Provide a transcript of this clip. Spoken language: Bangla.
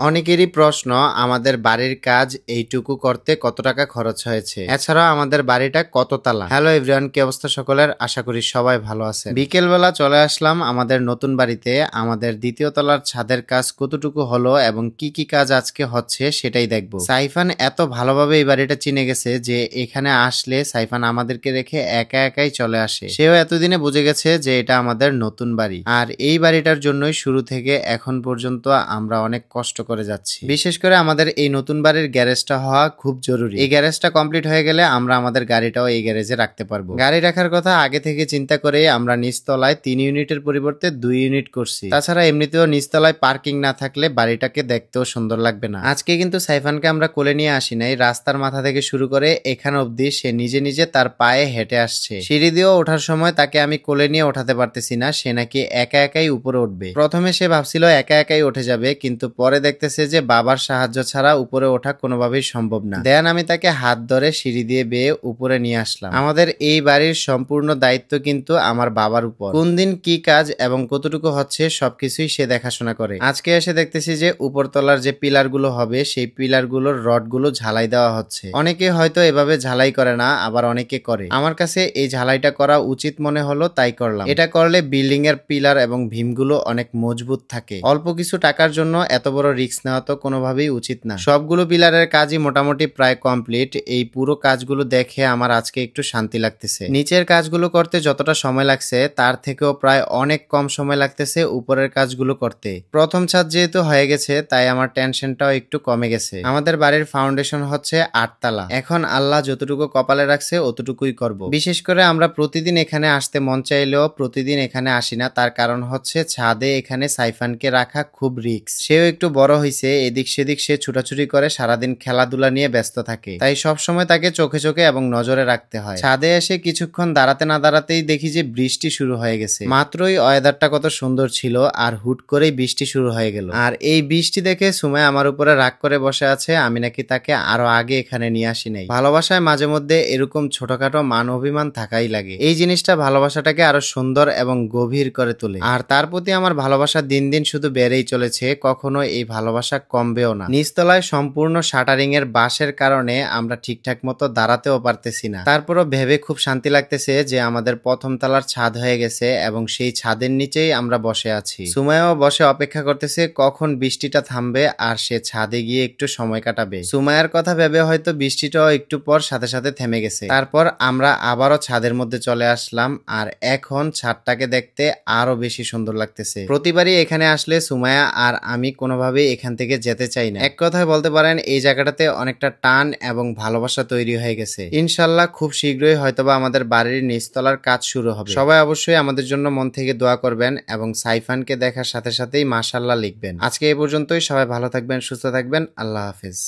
অনেকেরই প্রশ্ন আমাদের বাড়ির কাজ এইটুকু করতে কত টাকা খরচ হয়েছে, এছাড়াও আমাদের বাড়িটা কত তালা। হ্যালো এভরিওয়ান, কি অবস্থা সকলের? আশা করি সবাই ভালো আছেন। বিকেল বেলা চলে আসলাম আমাদের নতুন বাড়িতে। আমাদের দ্বিতীয় তলার ছাদের কাজ কতটুকু হলো এবং কি কি কাজ আজকে হচ্ছে সেটাই দেখবো। সাইফান এত ভালোভাবে এই বাড়িটা চিনে গেছে যে এখানে আসলে সাইফান আমাদেরকে রেখে একা একাই চলে আসে। সেও এতদিনে বুঝে গেছে যে এটা আমাদের নতুন বাড়ি, আর এই বাড়িটার জন্যই শুরু থেকে এখন পর্যন্ত আমরা অনেক কষ্ট করে যাচ্ছি। বিশেষ করে আমাদের এই নতুন বাড়ির গ্যারেজটা হওয়া খুব জরুরি। এই গ্যারেজটা কমপ্লিট হয়ে গেলে আমরা আমাদের গাড়িটাও এই গ্যারেজে রাখতে পারবো। গাড়ি রাখার কথা আগে থেকে চিন্তা করে আমরা নিচতলায় 3 ইউনিটের পরিবর্তে 2 ইউনিট করছি। তাছাড়া এমনিতেও নিচতলায় পার্কিং না থাকলে বাড়িটাকে দেখতেও সুন্দর লাগবে না। আজকে কিন্তু সাইফানকে আমরা কোলে নিয়ে আসি নাই। রাস্তার মাথা থেকে শুরু করে এখান অবধি সে নিজে নিজে তার পায়ে হেঁটে আসছে। সিঁড়ি দিয়েও ওঠার সময় তাকে আমি কোলে নিয়ে ওঠাতে পারতেছি না, সে নাকি একা একাই উপরে উঠবে। প্রথমে সে ভাবছিল একা একাই উঠে যাবে, কিন্তু পরে দেখতেছে যে বাবার সাহায্য ছাড়া উপরে ওঠা কোনোভাবেই সম্ভব না। দেন আমি তাকে হাত ধরে সিঁড়ি দিয়ে বেয়ে উপরে নিয়ে আসলাম। আমাদের এই বাড়ির সম্পূর্ণ দায়িত্ব কিন্তু আমার বাবার উপর। কোন দিন কি কাজ এবং কতটুকু হচ্ছে সবকিছুই সে দেখাশোনা করে। আজকে এসে দেখতেছি যে উপরতলার যে পিলার গুলো হবে সেই পিলার গুলোর রড গুলো ঝালাই দেওয়া হচ্ছে। অনেকে হয়তো এভাবে ঝালাই করে না, আবার অনেকে করে। আমার কাছে এই ঝালাইটা করা উচিত মনে হলো, তাই করলাম। এটা করলে বিল্ডিং এর পিলার এবং ভীমগুলো অনেক মজবুত থাকে। অল্প কিছু টাকার জন্য এত বড় রিস্ক নেওয়া তো কোনোভাবেই উচিত না। সবগুলো পিলারের কাজই মোটামুটি প্রায় কমপ্লিট। এই পুরো কাজগুলো দেখে আমার আজকে একটু শান্তি লাগতেছে। নিচের কাজগুলো করতে যতটা সময় লাগছে তার থেকেও প্রায় অনেক কম সময় লাগতেছে উপরের কাজগুলো করতে। প্রথম ছাদ যেহেতু হয়ে গেছে তাই আমার টেনশনটাও একটু কমে গেছে। আমাদের বাড়ির ফাউন্ডেশন হচ্ছে 8 তালা। এখন আল্লাহ যতটুকু কপালে রাখছে অতটুকুই করব। বিশেষ করে আমরা প্রতিদিন এখানে আসতে মন চাইলেও প্রতিদিন এখানে আসি না। তার কারণ হচ্ছে ছাদে এখানে সাইফানকে রাখা খুব রিস্ক। সেও একটু বড় হয়েছে, এদিক সেদিক সে ছুটাছুটি করে, সারাদিন খেলাধুলা নিয়ে ব্যস্ত থাকে। তাই সব সময় তাকে চোখে চোখে এবং নজরে রাখতে হয়। ছাদে এসে কিছুক্ষণ দাঁড়াতে না দাঁড়াতেই দেখি যে বৃষ্টি শুরু হয়ে গেছে। মাত্রই ওয়েদারটা কত সুন্দর ছিল আর হুট করেই বৃষ্টি শুরু হয়ে গেল। আর এই বৃষ্টি দেখে সুমাইয়া আমার উপরে রাগ করে বসে আছে, আমি নাকি তাকে আরো আগে এখানে নিয়ে আসি নাই। ভালোবাসায় মাঝে মধ্যে এরকম ছোটখাটো মান অভিমান থাকাই লাগে। এই জিনিসটা ভালোবাসাটাকে আরো সুন্দর এবং গভীর করে তোলে। আর তার প্রতি আমার ভালোবাসা দিন দিন শুধু বেড়েই চলেছে, কখনো এই ভালোবাসা কমবেও না। নিচতলায় সম্পূর্ণ শাটারিং এর বাঁশের কারণে আমরা ঠিকঠাক মতো দাঁড়াতেও পারতেছি না। তারপরও ভেবে খুব শান্তি লাগতেছে যে আমাদের প্রথম তলার ছাদ হয়ে গেছে এবং সেই ছাদের নিচেই আমরা বসে আছি। সুমাইয়াও বসে অপেক্ষা করতেছে কখন বৃষ্টিটা থামবে আর সে ছাদে গিয়ে একটু সময় কাটাবে। সুমাইয়ার কথা ভেবে হয়তো বৃষ্টিটাও একটু পর সাথে সাথে থেমে গেছে। তারপর আমরা আবারও ছাদের মধ্যে চলে আসলাম আর এখন ছাদটাকে দেখতে আরো বেশি সুন্দর লাগতেছে। প্রতিবারই এখানে আসলে সুমাইয়া আর আমি কোনোভাবেই এখান থেকে যেতে চাই না। এক কথায় বলতে পারেন এই জায়গাটাতে অনেকটা টান এবং ভালোবাসা তৈরি হয়ে গেছে। ইনশাল্লাহ খুব শীঘ্রই হয়তোবা আমাদের বাড়ির নিচতলার কাজ শুরু হবে। সবাই অবশ্যই আমাদের জন্য মন থেকে দোয়া করবেন এবং সাইফানকে দেখার সাথে সাথেই মাশাআল্লাহ লিখবেন। আজকে এই পর্যন্তই। সবাই ভালো থাকবেন, সুস্থ থাকবেন। আল্লাহ হাফেজ।